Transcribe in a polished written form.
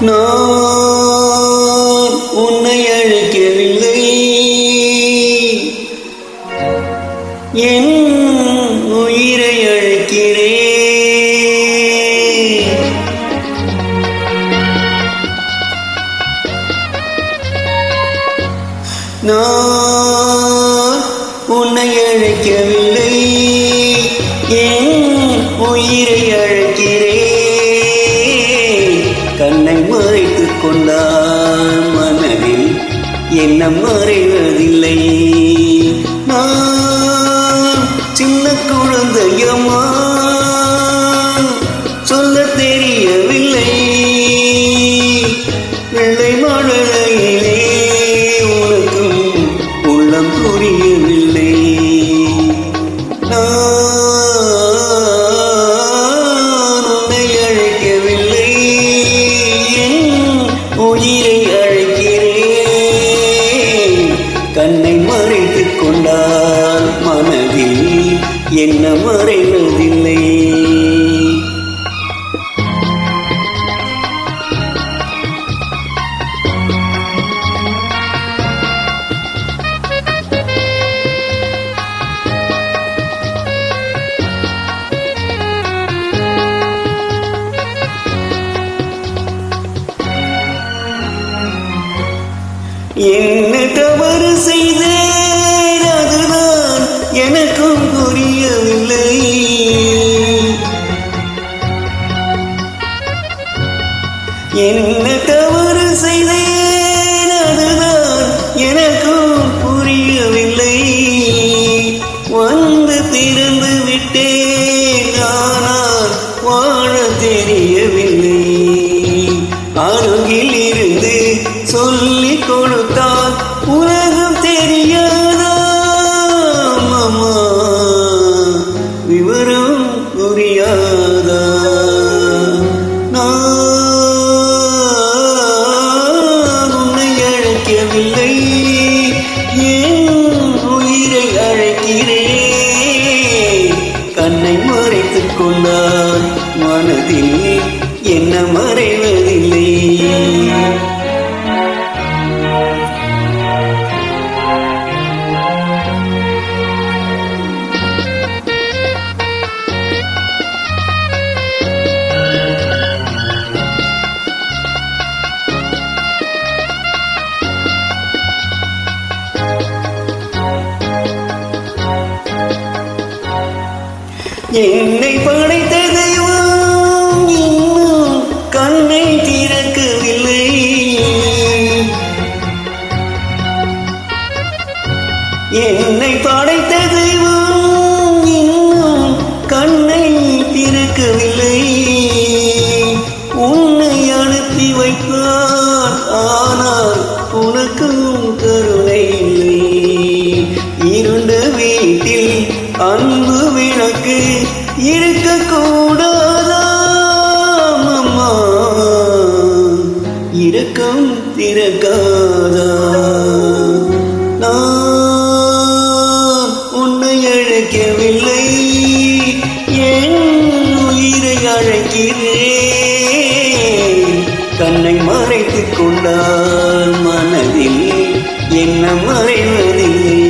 நான் உன்னை அழைக்கவில்லை, என் உயிரை அழைக்கிறேன். நான் உன்னை அழைக்கவில்லை, என் உயிரை அழைக்கிறேன். கண்ணை மறைத்துக் கொண்டால் மனதில் எண்ணம் மறைவதில்லை. நான் சின்ன குழந்தையம்மா, சொல்ல தெரியவில்லை. வெள்ளை மழலையிலே உனக்கும் உள்ளம் புரியவில்லை. உயிரை அழைக்கிறேன். கண்ணை மறைத்துக் கொண்டால் மனதில் என்ன மறைவதில்லை. என்ன தவறு செய்தேன், அதுதான் எனக்கும் புரியவில்லை. என்ன தவறு செய்தேன், அதுதான் எனக்கும் புரியவில்லை. வந்து திறந்து விட்டேன், ஆனால் வாழ தெரியவில்லை. அருகில் இருந்து சொல்லிக் கொடுத்தால் உலகம் தெரியாதா மாமா, விவரம் புரியாதா? நான் உன்னை அழைக்கவில்லை, என் உயிரை அழைக்கிறேன். கண்ணை மறைத்துக் கொண்டால் மனதில் என்ன மறைவதில்லை. என்னை படைத்த தெய்வம் இன்னும் கண்ணை திறக்கவில்லை. என்னை படைத்த தெய்வம் இன்னும் கண்ணை திறக்கவில்லை. உன்னை அனுப்பி வைத்தார், ஆனால் உனக்கும் கருணை இல்லை. இருண்ட வீட்டில் அன்பு விளக்கு இருக்கக்கூடாதா அம்மா, இரக்கம் திறக்காதா? நான் உன்னை அழைக்கவில்லை, என் உயிரை அழைக்கிறேன். கண்ணை மறைத்துக் கொண்டால் மனதில் என்ன மறைவதில்லை.